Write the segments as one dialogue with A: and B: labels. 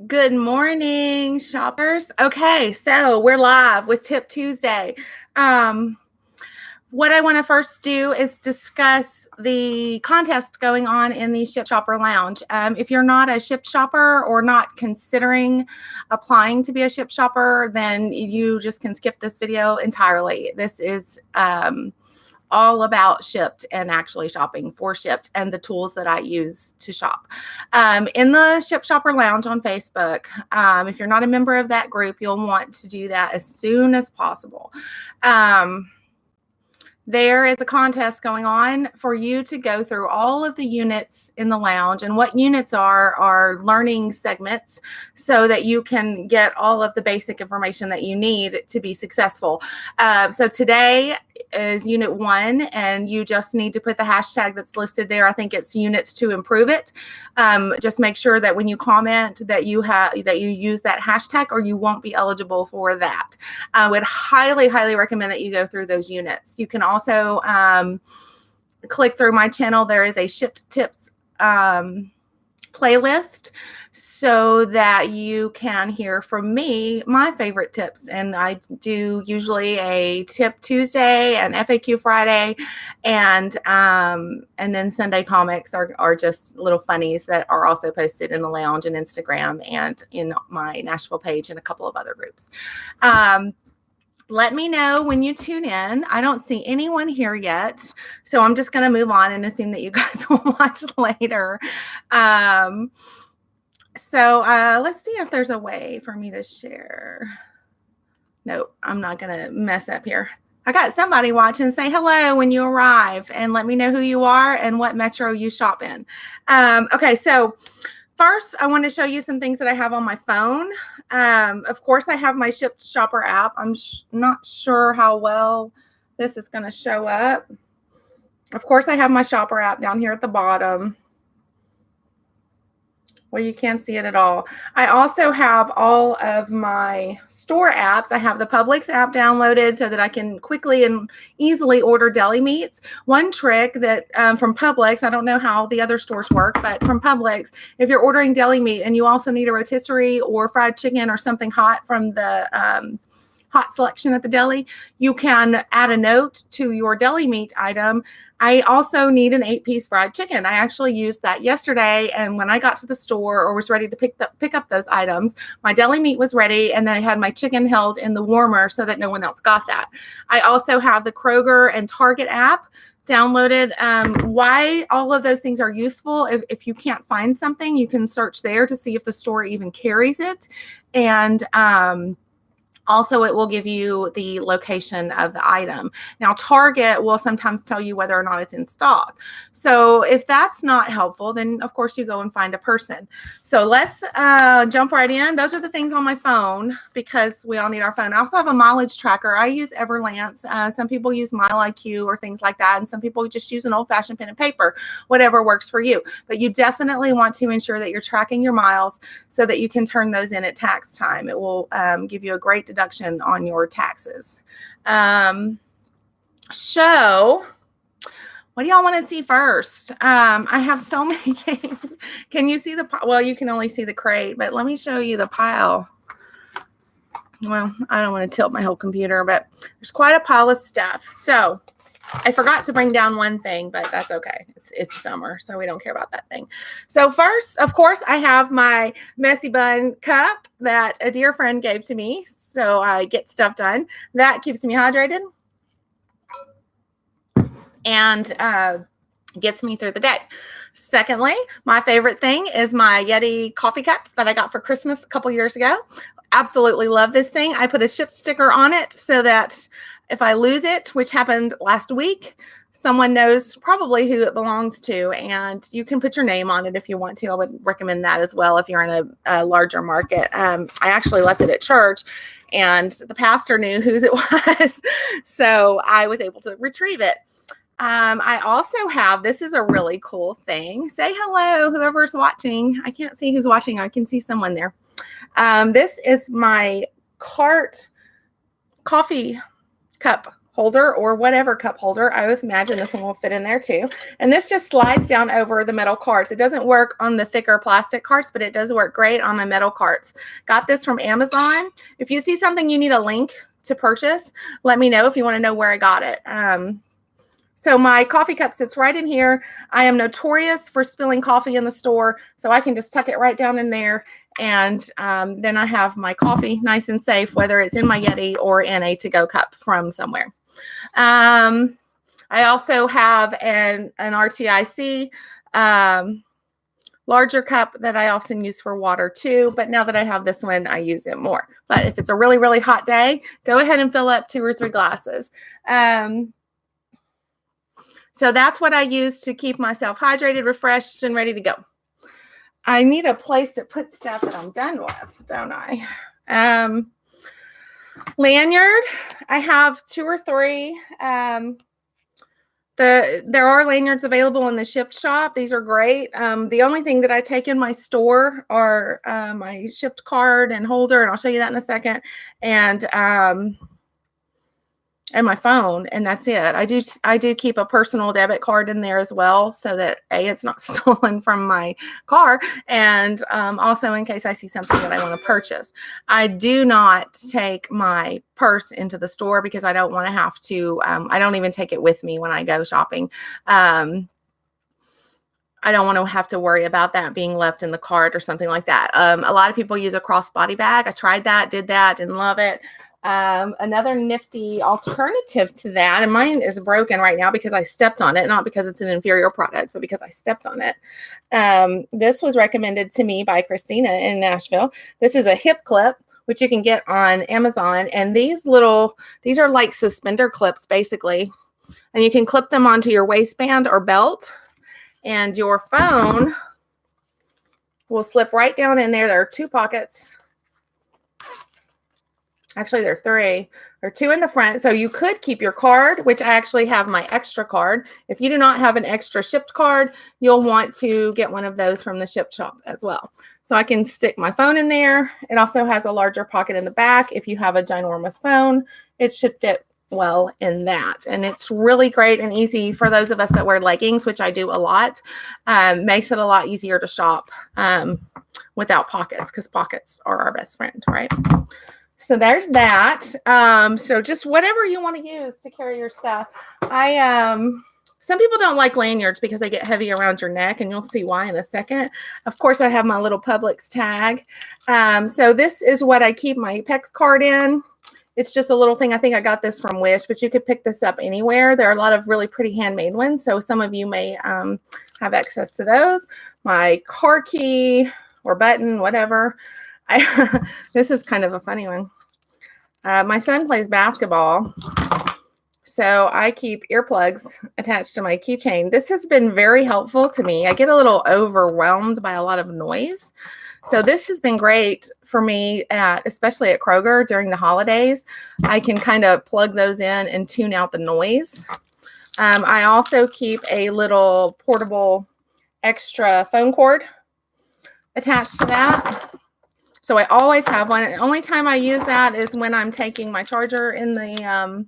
A: Good morning, shoppers. Okay, so we're live with Tip Tuesday. What I want to first do is discuss the contest going on in the Shipt Shopper Lounge. If you're not a Shipt shopper or not considering applying to be a Shipt shopper, then you just can skip this video entirely. This is all about Shipt and actually shopping for Shipt and the tools that I use to shop. In the Shipt Shopper Lounge on Facebook, if you're not a member of that group, you'll want to do that as soon as possible. There is a contest going on for you to go through all of the units in the lounge, and what units are learning segments so that you can get all of the basic information that you need to be successful. So today is unit 1, and you just need to put the hashtag that's listed there. I think it's units to improve it. Just make sure that when you comment that you use that hashtag, or you won't be eligible for that. I would highly recommend that you go through those units. You can also click through my channel. There is a Shipt Tips playlist so that you can hear from me my favorite tips. And I do usually a Tip Tuesday and FAQ Friday, and then Sunday comics are just little funnies that are also posted in the lounge and Instagram and in my Nashville page and a couple of other groups. Let me know when you tune in. I don't see anyone here yet, so I'm just going to move on and assume that you guys will watch later. Let's see if there's a way for me to share. Nope, I'm not going to mess up here. I got somebody watching. Say hello when you arrive and let me know who you are and what metro you shop in. Okay, so first, I want to show you some things that I have on my phone. Of course, I have my Shipt Shopper app. I'm not sure how well this is going to show up. Of course, I have my Shopper app down here at the bottom, where you can't see it at all. I also have all of my store apps. I have the Publix app downloaded so that I can quickly and easily order deli meats. One trick that from Publix, I don't know how the other stores work, but from Publix, if you're ordering deli meat and you also need a rotisserie or fried chicken or something hot from the hot selection at the deli, you can add a note to your deli meat item. I also need an 8-piece fried chicken. I actually used that yesterday, and when I got to the store or was ready to pick up those items, my deli meat was ready, and then I had my chicken held in the warmer so that no one else got that. I also have the Kroger and Target app downloaded. Why all of those things are useful: if you can't find something, you can search there to see if the store even carries it, and also, it will give you the location of the item. Now, Target will sometimes tell you whether or not it's in stock. So if that's not helpful, then of course you go and find a person. So let's jump right in. Those are the things on my phone because we all need our phone. I also have a mileage tracker. I use Everlance. Some people use MileIQ or things like that, and some people just use an old-fashioned pen and paper, whatever works for you. But you definitely want to ensure that you're tracking your miles so that you can turn those in at tax time. It will give you a great deduction on your taxes. So what do y'all want to see first? I have so many games. Can you see well, you can only see the crate, but let me show you the pile. Well, I don't want to tilt my whole computer, but there's quite a pile of stuff. So I forgot to bring down one thing, but that's okay. It's summer, so we don't care about that thing. So first, of course, I have my Messy Bun cup that a dear friend gave to me, so I get stuff done. That keeps me hydrated and gets me through the day. Secondly, my favorite thing is my Yeti coffee cup that I got for Christmas a couple years ago. Absolutely love this thing. I put a Shipt sticker on it so that if I lose it, which happened last week, someone knows probably who it belongs to, and you can put your name on it if you want to. I would recommend that as well if you're in a larger market. I actually left it at church, and the pastor knew whose it was, so I was able to retrieve it. I also have, this is a really cool thing. Say hello, whoever's watching. I can't see who's watching. I can see someone there. This is my cart coffee cup holder or whatever cup holder. I always imagine this one will fit in there too. And this just slides down over the metal carts. It doesn't work on the thicker plastic carts, but it does work great on my metal carts. Got this from Amazon. If you see something you need a link to purchase, let me know if you want to know where I got it. So my coffee cup sits right in here. I am notorious for spilling coffee in the store, so I can just tuck it right down in there. And then I have my coffee nice and safe, whether it's in my Yeti or in a to-go cup from somewhere. I also have an RTIC larger cup that I often use for water too. But now that I have this one, I use it more. But if it's a really, really hot day, go ahead and fill up 2 or 3 glasses. So that's what I use to keep myself hydrated, refreshed, and ready to go. I need a place to put stuff that I'm done with, don't I? Lanyard. I have 2 or 3. There are lanyards available in the Shipt shop. These are great. The only thing that I take in my store are my Shipt card and holder, and I'll show you that in a second, and my phone, and that's it. I do keep a personal debit card in there as well, so that it's not stolen from my car, and also in case I see something that I want to purchase. I do not take my purse into the store because I don't want to have to. I don't even take it with me when I go shopping. I don't want to have to worry about that being left in the cart or something like that. A lot of people use a crossbody bag. I tried that, did that, didn't love it. Another nifty alternative to that, and mine is broken right now because I stepped on it, not because it's an inferior product, but because I stepped on it. This was recommended to me by Christina in Nashville. This is a hip clip, which you can get on Amazon. And these are like suspender clips, basically. And you can clip them onto your waistband or belt, and your phone will slip right down in there. There are 2 pockets. Actually, there are 3. There are 2 in the front. So you could keep your card, which I actually have my extra card. If you do not have an extra Shipt card, you'll want to get one of those from the Shipt shop as well. So I can stick my phone in there. It also has a larger pocket in the back. If you have a ginormous phone, it should fit well in that. And it's really great and easy for those of us that wear leggings, which I do a lot. Makes it a lot easier to shop without pockets, because pockets are our best friend, right? So there's that. So just whatever you want to use to carry your stuff. Some people don't like lanyards because they get heavy around your neck, and you'll see why in a second. Of course, I have my little Publix tag. So this is what I keep my PEX card in. It's just a little thing. I think I got this from Wish, but you could pick this up anywhere. There are a lot of really pretty handmade ones, so some of you may have access to those. My car key or button, whatever. This is kind of a funny one. My son plays basketball, so I keep earplugs attached to my keychain. This has been very helpful to me. I get a little overwhelmed by a lot of noise. So this has been great for me, especially at Kroger during the holidays. I can kind of plug those in and tune out the noise. I also keep a little portable extra phone cord attached to that. So I always have one. The only time I use that is when I'm taking my charger in the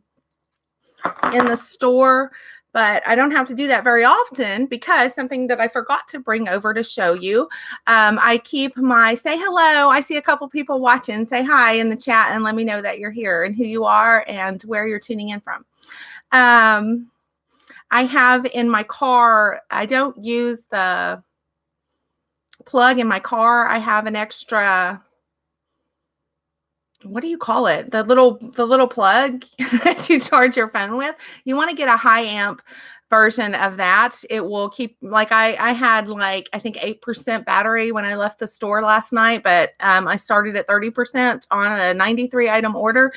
A: store, but I don't have to do that very often because something that I forgot to bring over to show you. I keep my say hello. I see a couple people watching. Say hi in the chat and let me know that you're here and who you are and where you're tuning in from. I have in my car, I don't use the plug in my car. I have an extra, what do you call it? The little plug that you charge your phone with. You want to get a high amp version of that. It will keep, like I had like, I think 8% battery when I left the store last night, but I started at 30% on a 93 item order.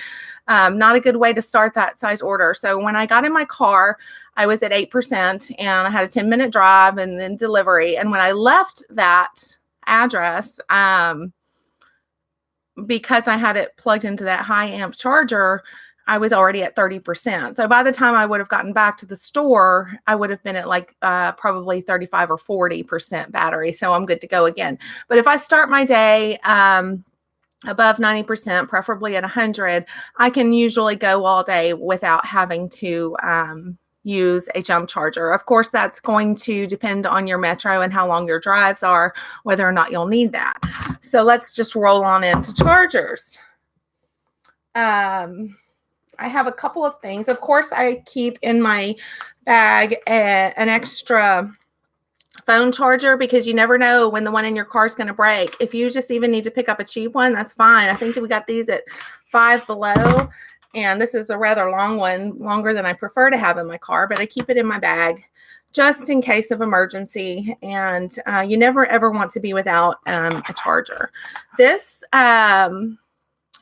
A: Not a good way to start that size order. So when I got in my car, I was at 8% and I had a 10-minute drive and then delivery. And when I left that address, because I had it plugged into that high amp charger, I was already at 30%. So by the time I would have gotten back to the store, I would have been at like probably 35 or 40% battery. So I'm good to go again. But if I start my day above 90%, preferably at 100, I can usually go all day without having to use a jump charger. Of course, that's going to depend on your metro and how long your drives are, whether or not you'll need that. So let's just roll on into chargers. I have a couple of things. Of course, I keep in my bag an extra phone charger, because you never know when the one in your car is going to break. If you just even need to pick up a cheap one, that's fine. I think that we got these at Five Below, and this is a rather long one, longer than I prefer to have in my car, but I keep it in my bag just in case of emergency. And you never ever want to be without a charger. This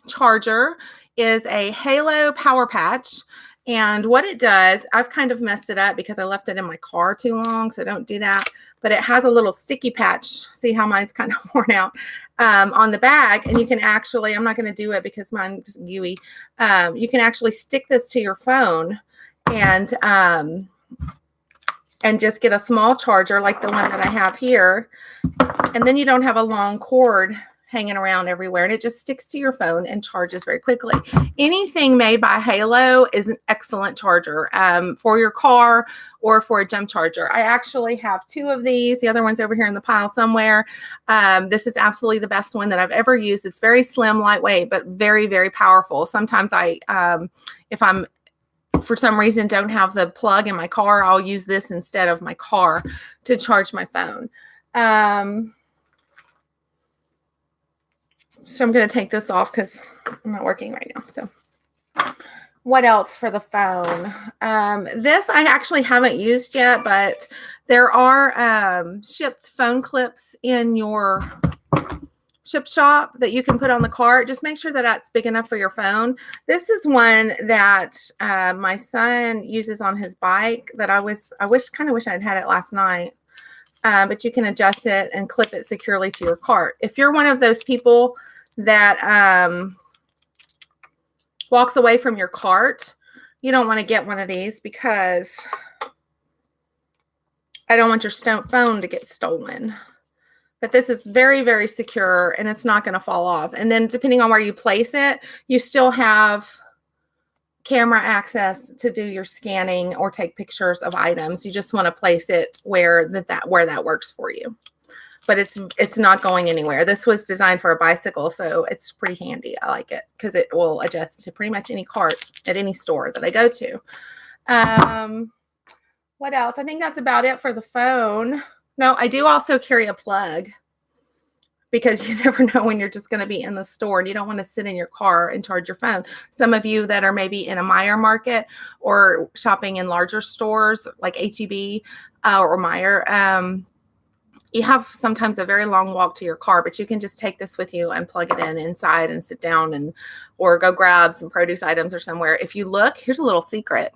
A: charger is a Halo Power Patch. And what it does, I've kind of messed it up because I left it in my car too long, so don't do that. But it has a little sticky patch. See how mine's kind of worn out on the bag. And you can actually, I'm not going to do it because mine's gooey. You can actually stick this to your phone and just get a small charger like the one that I have here. And then you don't have a long cord hanging around everywhere, and it just sticks to your phone and charges very quickly. Anything made by Halo is an excellent charger for your car or for a jump charger. I actually have two of these. The other one's over here in the pile somewhere. This is absolutely the best one that I've ever used. It's very slim, lightweight, but very, very powerful. Sometimes if I'm for some reason don't have the plug in my car, I'll use this instead of my car to charge my phone. So I'm going to take this off because I'm not working right now. So what else for the phone? This I actually haven't used yet, but there are Shipt phone clips in your Shipt shop that you can put on the cart. Just make sure that that's big enough for your phone. This is one that my son uses on his bike that I kind of wish I'd had it last night. But you can adjust it and clip it securely to your cart. If you're one of those people that walks away from your cart, you don't want to get one of these, because I don't want your phone to get stolen. But this is very, very secure, and it's not going to fall off. And then depending on where you place it, you still have camera access to do your scanning or take pictures of items. You just want to place it where that works for you. But it's not going anywhere. This was designed for a bicycle, so it's pretty handy. I like it because it will adjust to pretty much any cart at any store that I go to. What else? I think that's about it for the phone. No, I do also carry a plug, because you never know when you're just going to be in the store and you don't want to sit in your car and charge your phone. Some of you that are maybe in a Meijer market or shopping in larger stores like H-E-B or Meijer, you have sometimes a very long walk to your car, but you can just take this with you and plug it in inside and sit down or go grab some produce items or somewhere. If you look, here's a little secret.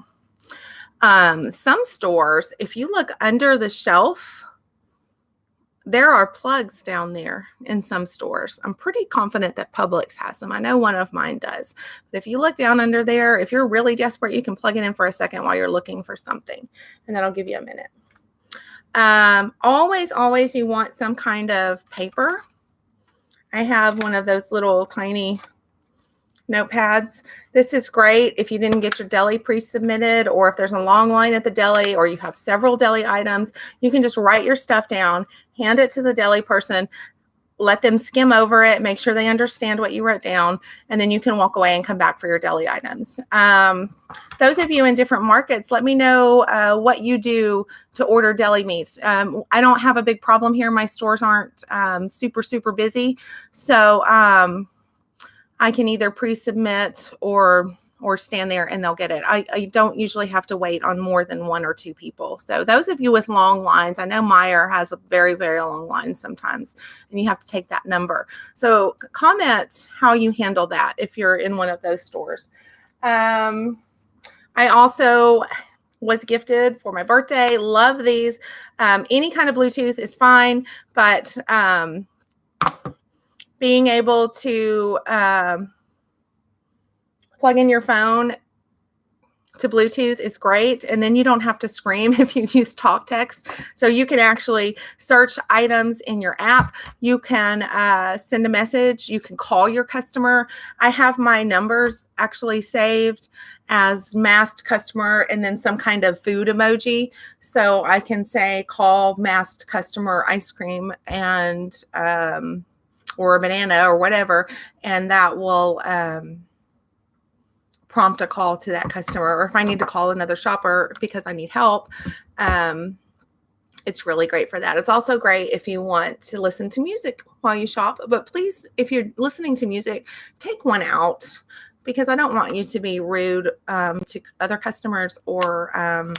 A: Some stores, if you look under the shelf, there are plugs down there in some stores. I'm pretty confident that Publix has them. I know one of mine does. But if you look down under there, if you're really desperate, you can plug it in for a second while you're looking for something, and that'll give you a minute. Always you want some kind of paper. I have one of those little tiny notepads. This is great if you didn't get your deli pre-submitted, or if there's a long line at the deli, or you have several deli items. You can just write your stuff down, hand it to the deli person, let them skim over it, make sure they understand what you wrote down, and then you can walk away and come back for your deli items. Those of you in different markets, let me know what you do to order deli meats. I don't have a big problem here. My stores aren't super, super busy. So I can either pre-submit or stand there and they'll get it. I don't usually have to wait on more than one or two people. So those of you with long lines, I know Meijer has a very, very long line sometimes, and you have to take that number. So comment how you handle that if you're in one of those stores. I also was gifted for my birthday. Love these. Any kind of Bluetooth is fine, but being able to plug in your phone to Bluetooth is great. And then you don't have to scream if you use talk text. So you can actually search items in your app. You can send a message. You can call your customer. I have my numbers actually saved as masked customer and then some kind of food emoji. So I can say, call masked customer ice cream and, or a banana or whatever. And that will, prompt a call to that customer, or if I need to call another shopper because I need help, it's really great for that. It's also great if you want to listen to music while you shop, but please, if you're listening to music, take one out because I don't want you to be rude to other customers or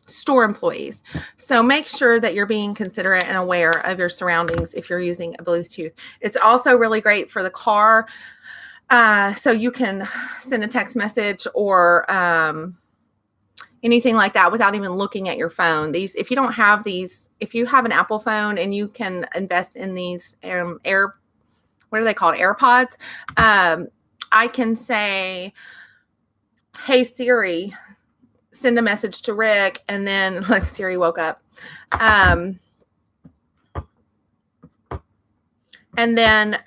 A: store employees. So make sure that you're being considerate and aware of your surroundings if you're using a Bluetooth. It's also really great for the car. So you can send a text message or anything like that without even looking at your phone. If you don't have these, if you have an Apple phone and you can invest in these what are they called? AirPods. I can say, hey Siri, send a message to Rick, and then like Siri woke up. And then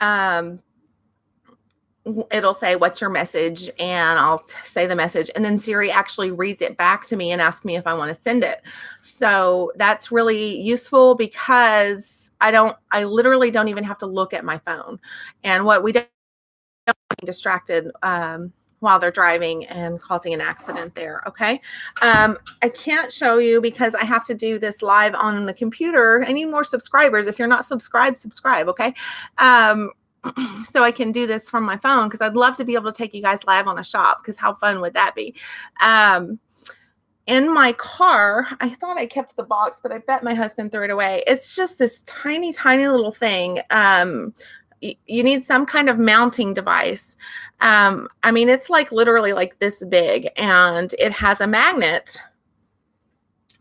A: it'll say, what's your message? And I'll say the message. And then Siri actually reads it back to me and asks me if I want to send it. So that's really useful because I literally don't even have to look at my phone. And what we don't get distracted while they're driving and causing an accident there. Okay. I can't show you because I have to do this live on the computer. I need more subscribers. If you're not subscribed, subscribe. Okay. So I can do this from my phone because I'd love to be able to take you guys live on a shop because how fun would that be? In my car, I thought I kept the box, but I bet my husband threw it away. It's just this tiny, tiny little thing. You need some kind of mounting device. I mean, it's like literally like this big, and it has a magnet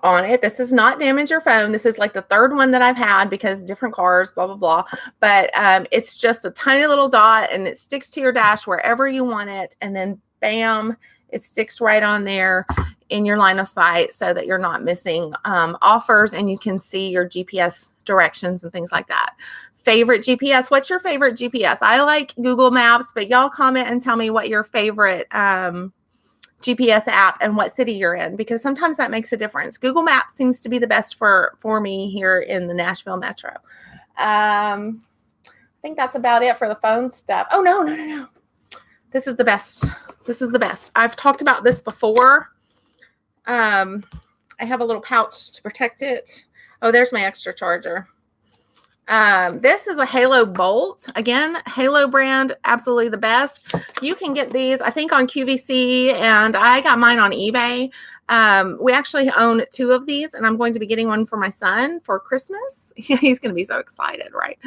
A: on it. This does not damage your phone. This is like the third one that I've had because different cars, blah, blah, blah. But it's just a tiny little dot, and it sticks to your dash wherever you want it. And then bam, it sticks right on there in your line of sight so that you're not missing offers, and you can see your GPS directions and things like that. Favorite GPS. What's your favorite GPS? I like Google Maps, but y'all comment and tell me what your favorite GPS app and what city you're in, because sometimes that makes a difference. Google Maps seems to be the best for me here in the Nashville metro. I think that's about it for the phone stuff. Oh, no. This is the best. This is the best. I've talked about this before. I have a little pouch to protect it. Oh, there's my extra charger. This is a Halo Bolt. Again, Halo brand, absolutely the best. You can get these, I think, on QVC, and I got mine on eBay. We actually own 2 of these, and I'm going to be getting one for my son for Christmas. He's going to be so excited, right?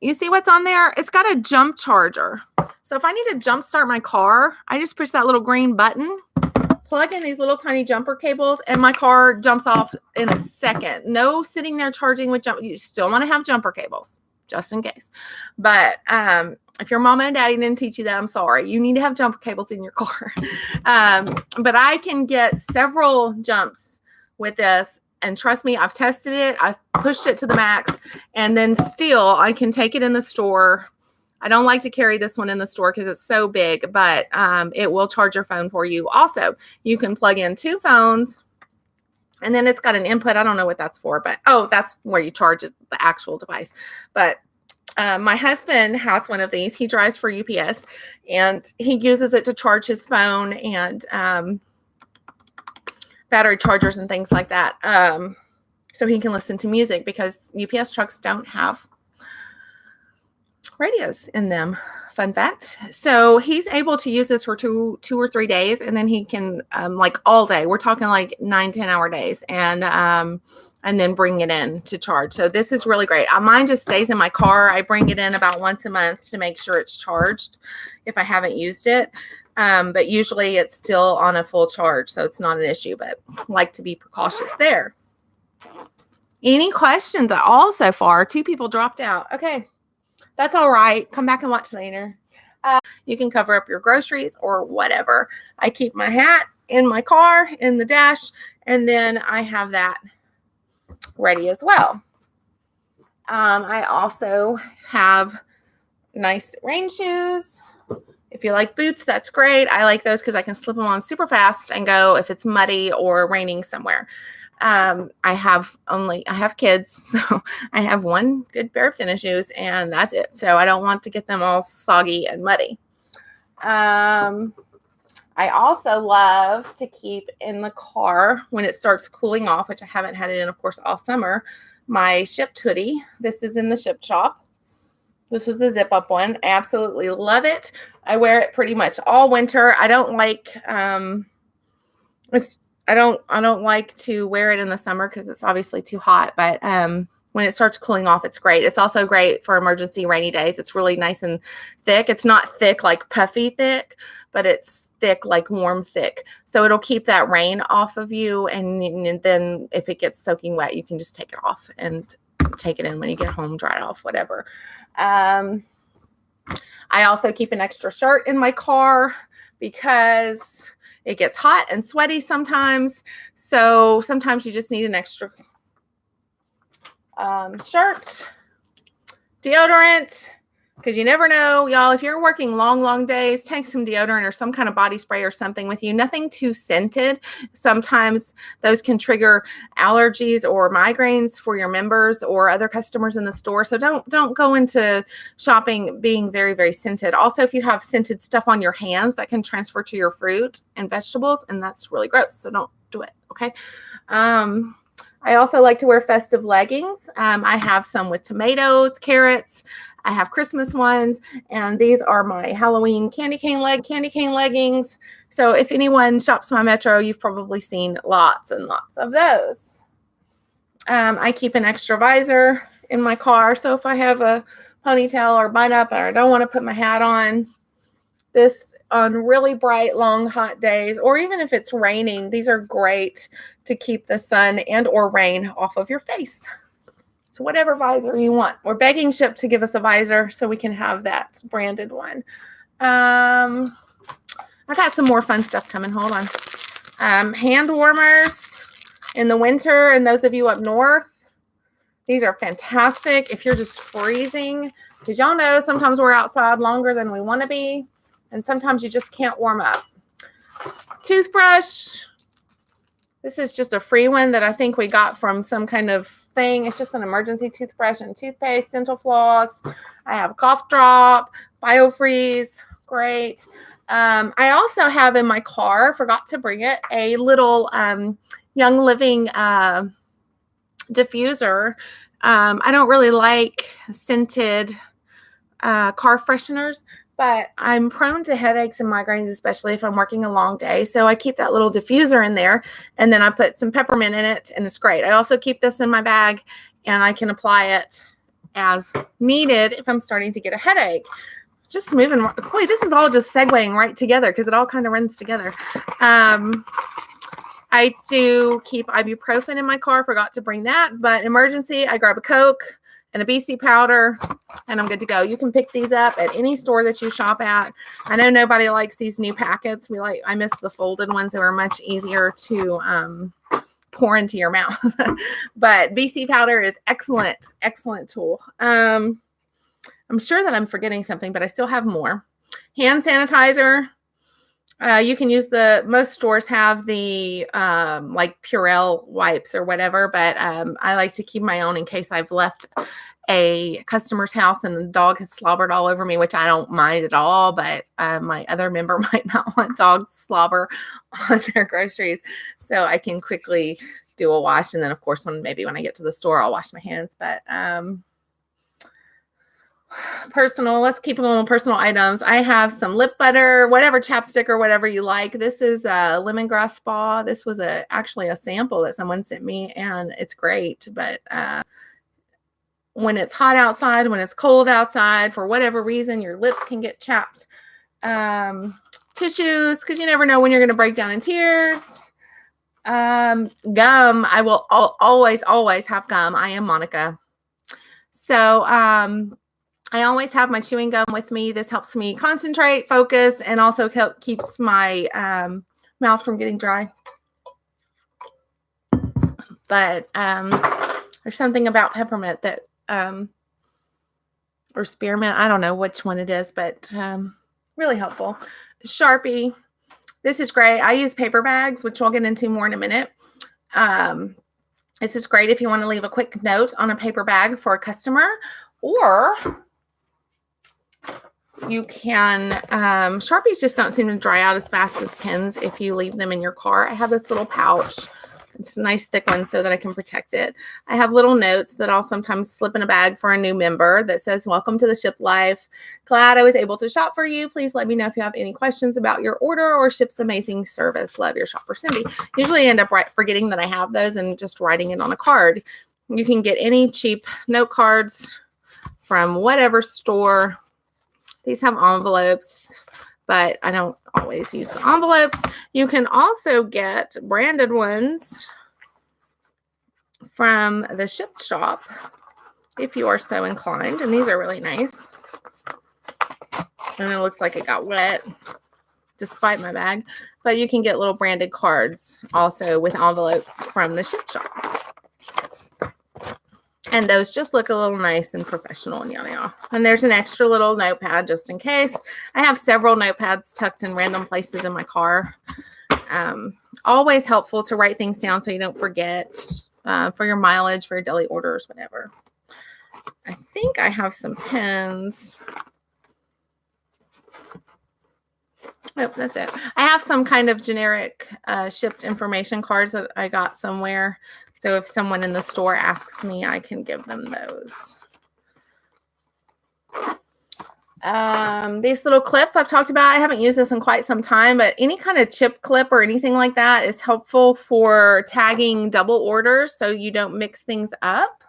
A: You see what's on there? It's got a jump charger. So if I need to jump start my car, I just push that little green button, plug in these little tiny jumper cables, and my car jumps off in a second. No sitting there charging with jump. You still want to have jumper cables just in case. But if your mama and daddy didn't teach you that, I'm sorry. You need to have jumper cables in your car. But I can get several jumps with this. And trust me, I've tested it. I've pushed it to the max. And then still, I can take it in the store. I don't like to carry this one in the store because it's so big, but it will charge your phone for you. Also, you can plug in 2 phones, and then it's got an input. I don't know what that's for, but that's where you charge it, the actual device. But my husband has one of these. He drives for UPS, and he uses it to charge his phone and battery chargers and things like that. So he can listen to music because UPS trucks don't have radios in them. Fun fact. So he's able to use this for two or 3 days, and then he can like all day. We're talking like 9-10 hour days, and then bring it in to charge. So this is really great. Mine just stays in my car. I bring it in about once a month to make sure it's charged if I haven't used it. But usually it's still on a full charge, so it's not an issue, but I like to be precautious there. Any questions at all so far? 2 people dropped out. Okay. That's all right. Come back and watch later. You can cover up your groceries or whatever. I keep my hat in my car in the dash, and then I have that ready as well. I also have nice rain shoes. If you like boots, that's great. I like those because I can slip them on super fast and go if it's muddy or raining somewhere. I have kids, so I have one good pair of tennis shoes, and that's it. So I don't want to get them all soggy and muddy. I also love to keep in the car when it starts cooling off, which I haven't had it in, of course, all summer, my Shipt hoodie. This is in the Shipt shop. This is the zip up one. I absolutely love it. I wear it pretty much all winter. I don't like I don't like to wear it in the summer because it's obviously too hot, but when it starts cooling off, it's great. It's also great for emergency rainy days. It's really nice and thick. It's not thick like puffy thick, but it's thick like warm thick. So it'll keep that rain off of you, and then if it gets soaking wet, you can just take it off and take it in when you get home, dry it off, whatever. I also keep an extra shirt in my car because it gets hot and sweaty sometimes. So sometimes you just need an extra shirt, deodorant, because you never know, y'all. If you're working long days, take some deodorant or some kind of body spray or something with you. Nothing too scented. Sometimes those can trigger allergies or migraines for your members or other customers in the store. So don't go into shopping being very scented. Also, if you have scented stuff on your hands, that can transfer to your fruit and vegetables, and that's really gross. So don't do it. Okay. I also like to wear festive leggings. I have some with tomatoes, carrots. I have Christmas ones, and these are my Halloween candy cane leggings. So if anyone shops my Metro, you've probably seen lots and lots of those. I keep an extra visor in my car. So if I have a ponytail or bun up or I don't want to put my hat on, this on really bright, long, hot days, or even if it's raining, these are great to keep the sun and or rain off of your face. So whatever visor you want. We're begging Shipt to give us a visor so we can have that branded one. I got some more fun stuff coming. Hold on. Hand warmers in the winter, and those of you up north, these are fantastic if you're just freezing, because y'all know sometimes we're outside longer than we want to be, and sometimes you just can't warm up. Toothbrush. This is just a free one that I think we got from some kind of thing. It's just an emergency toothbrush and toothpaste, dental floss. I have a cough drop, BioFreeze, great. I also have in my car, forgot to bring it, a little Young Living diffuser. I don't really like scented car fresheners, but I'm prone to headaches and migraines, especially if I'm working a long day. So I keep that little diffuser in there, and then I put some peppermint in it, and it's great. I also keep this in my bag, and I can apply it as needed if I'm starting to get a headache. Just moving. Boy, this is all just segueing right together because it all kind of runs together. I do keep ibuprofen in my car. Forgot to bring that, but emergency, I grab a Coke and a BC powder, and I'm good to go. You can pick these up at any store that you shop at. I know nobody likes these new packets. I miss the folded ones. They were much easier to pour into your mouth. But BC powder is excellent tool. I'm sure that I'm forgetting something, but I still have more. Hand sanitizer. You can use most stores have the like Purell wipes or whatever, but I like to keep my own in case I've left a customer's house and the dog has slobbered all over me, which I don't mind at all, but my other member might not want dog slobber on their groceries. So I can quickly do a wash. And then of course, maybe when I get to the store, I'll wash my hands, but personal, let's keep it on personal items. I have some lip butter, whatever, chapstick or whatever you like. This is a lemongrass spa. This was actually a sample that someone sent me, and it's great. But when it's hot outside, when it's cold outside, for whatever reason, your lips can get chapped. Tissues, because you never know when you're going to break down in tears. Gum, I'll always have gum. I am Monica. So I always have my chewing gum with me. This helps me concentrate, focus, and also keeps my mouth from getting dry. But there's something about peppermint that, or spearmint, I don't know which one it is, but really helpful. Sharpie. This is great. I use paper bags, which we'll get into more in a minute. This is great if you want to leave a quick note on a paper bag for a customer, or you can, Sharpies just don't seem to dry out as fast as pens if you leave them in your car. I have this little pouch. It's a nice thick one so that I can protect it. I have little notes that I'll sometimes slip in a bag for a new member that says, "Welcome to the Shipt life. Glad I was able to shop for you. Please let me know if you have any questions about your order or Shipt's amazing service. Love, your shopper, Cindy." Usually I end up forgetting that I have those and just writing it on a card. You can get any cheap note cards from whatever store. These have envelopes, but I don't always use the envelopes. You can also get branded ones from the Shipt shop if you are so inclined. And these are really nice. And it looks like it got wet despite my bag. But you can get little branded cards also with envelopes from the Shipt shop. And those just look a little nice and professional and yada yada. And there's an extra little notepad just in case. I have several notepads tucked in random places in my car. Always helpful to write things down so you don't forget, for your mileage, for your deli orders, whatever. I think I have some pens. Nope, that's it. I have some kind of generic Shipt information cards that I got somewhere. So if someone in the store asks me, I can give them those. These little clips I've talked about, I haven't used this in quite some time, but any kind of chip clip or anything like that is helpful for tagging double orders so you don't mix things up.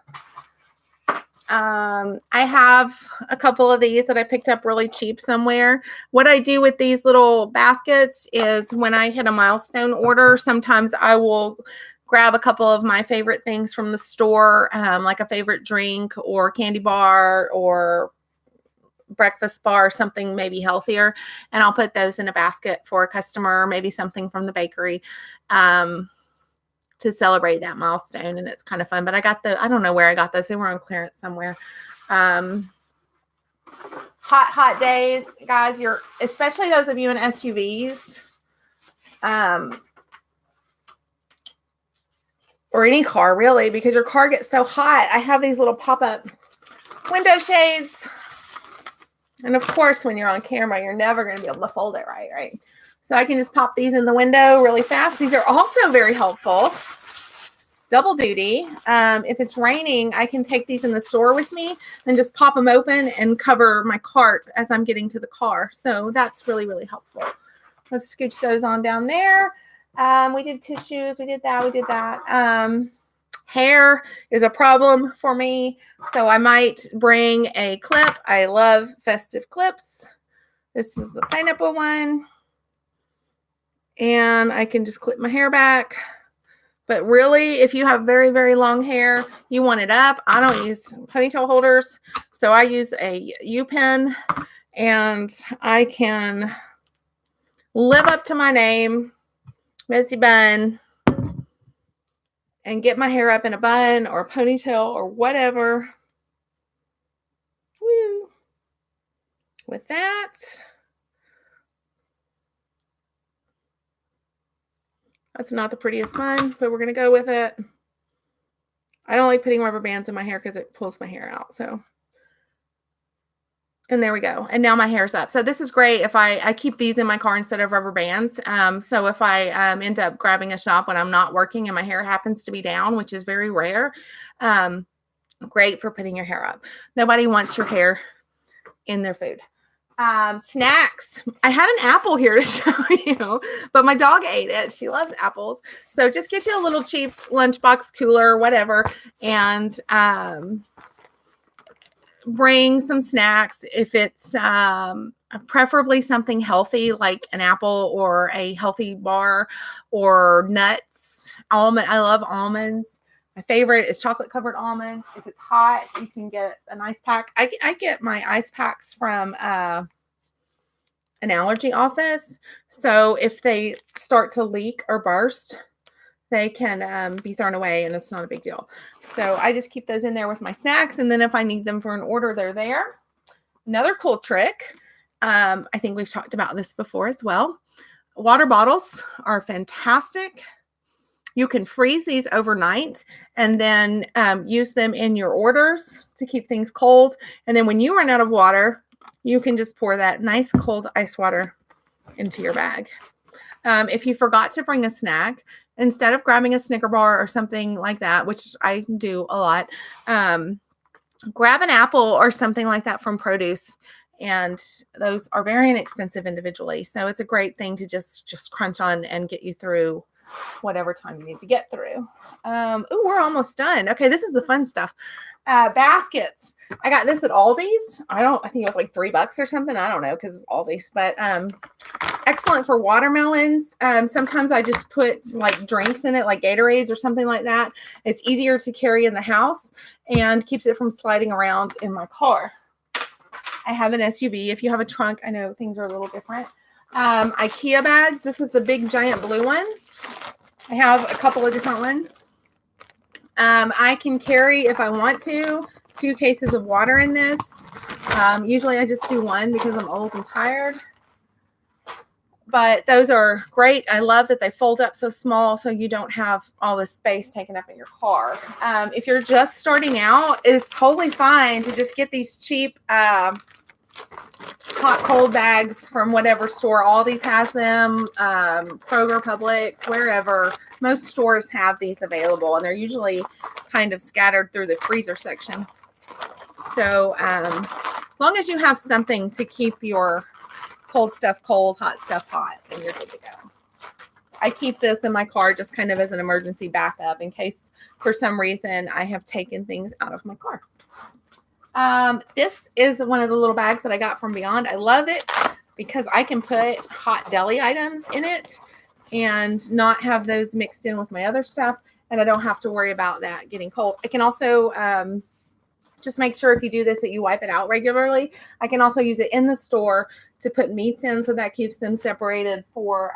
A: I have a couple of these that I picked up really cheap somewhere. What I do with these little baskets is when I hit a milestone order, sometimes I will grab a couple of my favorite things from the store, like a favorite drink or candy bar or breakfast bar, something maybe healthier, and I'll put those in a basket for a customer, maybe something from the bakery, to celebrate that milestone. And it's kind of fun. But I don't know where I got those. They were on clearance somewhere. Hot days, guys, especially those of you in SUVs, or any car really, because your car gets so hot. I have these little pop-up window shades. And of course, when you're on camera, you're never going to be able to fold it right? So I can just pop these in the window really fast. These are also very helpful. Double duty. If it's raining, I can take these in the store with me and just pop them open and cover my cart as I'm getting to the car. So that's really, really helpful. Let's scooch those on down there. We did tissues. We did that. Hair is a problem for me, so I might bring a clip. I love festive clips. This is the pineapple one. And I can just clip my hair back. But really, if you have very, very long hair, you want it up. I don't use ponytail holders, so I use a U-pin, and I can live up to my name, Missy Bun, and get my hair up in a bun or a ponytail or whatever. Woo. With that, that's not the prettiest bun, but we're going to go with it. I don't like putting rubber bands in my hair because it pulls my hair out. So, and there we go. And now my hair's up. So this is great if I keep these in my car instead of rubber bands. So if I end up grabbing a shop when I'm not working and my hair happens to be down, which is very rare, great for putting your hair up. Nobody wants your hair in their food. Snacks. I had an apple here to show you, but my dog ate it. She loves apples. So just get you a little cheap lunchbox cooler, whatever, and bring some snacks. If it's preferably something healthy like an apple or a healthy bar or nuts. I love almonds. My favorite is chocolate covered almonds. If it's hot, you can get an ice pack. I get my ice packs from an allergy office. So if they start to leak or burst, they can be thrown away and it's not a big deal. So I just keep those in there with my snacks. And then if I need them for an order, they're there. Another cool trick. I think we've talked about this before as well. Water bottles are fantastic. You can freeze these overnight and then use them in your orders to keep things cold. And then when you run out of water, you can just pour that nice cold ice water into your bag. If you forgot to bring a snack, instead of grabbing a Snicker bar or something like that, which I do a lot, grab an apple or something like that from produce. And those are very inexpensive individually. So it's a great thing to just crunch on and get you through whatever time you need to get through. Oh, we're almost done. Okay, this is the fun stuff. Baskets. I got this at Aldi's. I think it was like $3 or something. I don't know because it's Aldi's, but excellent for watermelons. Sometimes I just put like drinks in it, like Gatorades or something like that. It's easier to carry in the house and keeps it from sliding around in my car. I have an SUV. If you have a trunk, I know things are a little different. IKEA bags. This is the big giant blue one. I have a couple of different ones. I can carry, if I want to, 2 cases of water in this. Usually I just do one because I'm old and tired. But those are great. I love that they fold up so small so you don't have all this space taken up in your car. If you're just starting out, it's totally fine to just get these cheap hot cold bags from whatever store. Aldi's has them, Kroger, Publix, wherever. Most stores have these available, and they're usually kind of scattered through the freezer section. So as long as you have something to keep your cold stuff cold, hot stuff hot, and you're good to go. I keep this in my car just kind of as an emergency backup in case for some reason I have taken things out of my car. This is one of the little bags that I got from Beyond. I love it because I can put hot deli items in it and not have those mixed in with my other stuff. And I don't have to worry about that getting cold. I can also just make sure if you do this that you wipe it out regularly. I can also use it in the store to put meats in, so that keeps them separated for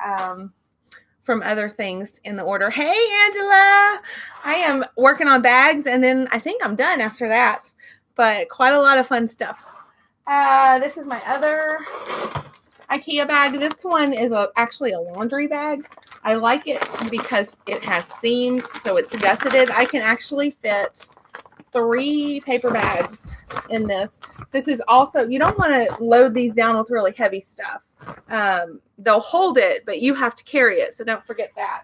A: from other things in the order. Hey, Angela! I am working on bags, and then I think I'm done after that. But quite a lot of fun stuff. This is my other IKEA bag. This one is actually a laundry bag. I like it because it has seams, so it's gusseted. I can actually fit 3 paper bags in this. This is also, you don't want to load these down with really heavy stuff. They'll hold it, but you have to carry it, so don't forget that.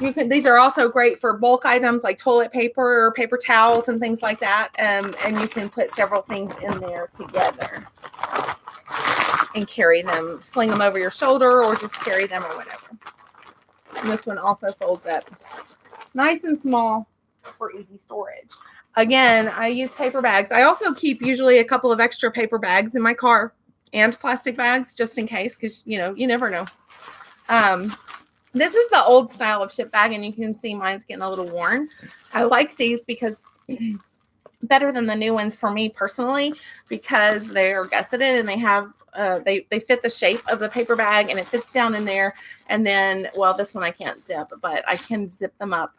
A: These are also great for bulk items like toilet paper or paper towels and things like that. And you can put several things in there together and carry them, sling them over your shoulder, or just carry them or whatever. And this one also folds up nice and small for easy storage. Again, I use paper bags. I also keep usually a couple of extra paper bags in my car and plastic bags just in case, because, you never know. This is the old style of Shipt bag, and you can see mine's getting a little worn. I like these because better than the new ones for me personally, because they're gusseted and they have they fit the shape of the paper bag, and it fits down in there. And then, well, this one I can't zip, but I can zip them up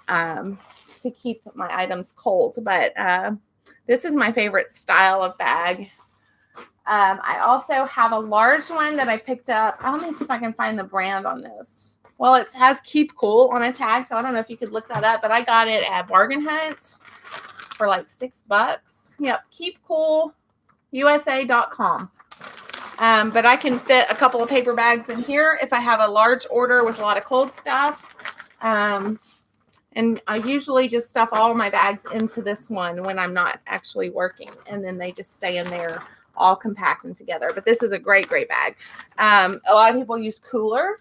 A: to keep my items cold. But this is my favorite style of bag. I also have a large one that I picked up. Let me see if I can find the brand on this. Well, it has Keep Cool on a tag, so I don't know if you could look that up, but I got it at Bargain Hunt for like $6. Yep, keepcoolusa.com. But I can fit a couple of paper bags in here if I have a large order with a lot of cold stuff. And I usually just stuff all my bags into this one when I'm not actually working, and then they just stay in there all compact and together. But this is a great, great bag. A lot of people use coolers,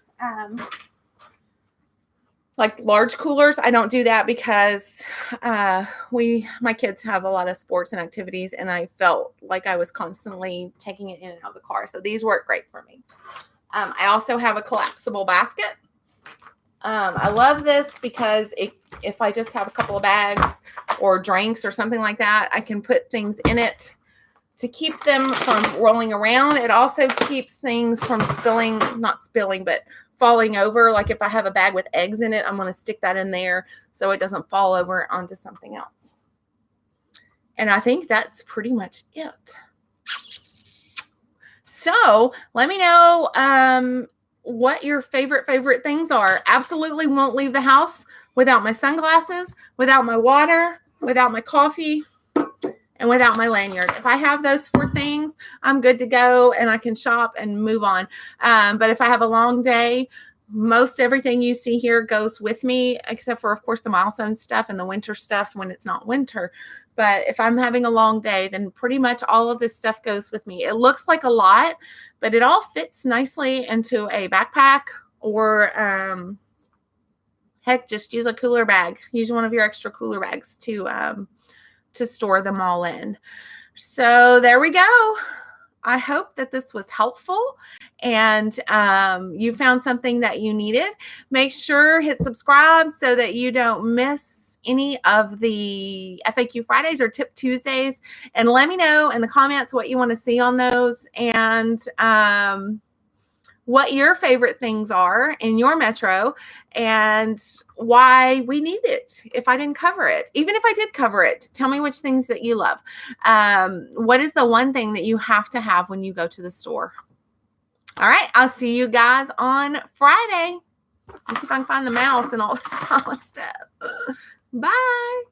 A: like large coolers. I don't do that because my kids have a lot of sports and activities, and I felt like I was constantly taking it in and out of the car. So these work great for me. I also have a collapsible basket. I love this because if I just have a couple of bags or drinks or something like that, I can put things in it to keep them from rolling around. It also keeps things from spilling, not spilling, but falling over. Like if I have a bag with eggs in it, I'm going to stick that in there so it doesn't fall over onto something else. And I think that's pretty much it. So let me know what your favorite things are. Absolutely won't leave the house without my sunglasses, without my water, without my coffee, and without my lanyard. If I have those 4 things, I'm good to go and I can shop and move on. But if I have a long day, most everything you see here goes with me, except for, of course, the milestone stuff and the winter stuff when it's not winter. But if I'm having a long day, then pretty much all of this stuff goes with me. It looks like a lot, but it all fits nicely into a backpack or heck, just use a cooler bag. Use one of your extra cooler bags to store them all in. So there we go. I hope that this was helpful and you found something that you needed. Make sure hit subscribe so that you don't miss any of the FAQ Fridays or Tip Tuesdays. And let me know in the comments what you want to see on those and what your favorite things are in your metro and why we need it. If I didn't cover it, even if I did cover it, tell me which things that you love. What is the one thing that you have to have when you go to the store? All right. I'll see you guys on Friday. Let's see if I can find the mouse and all this kind of stuff. Bye.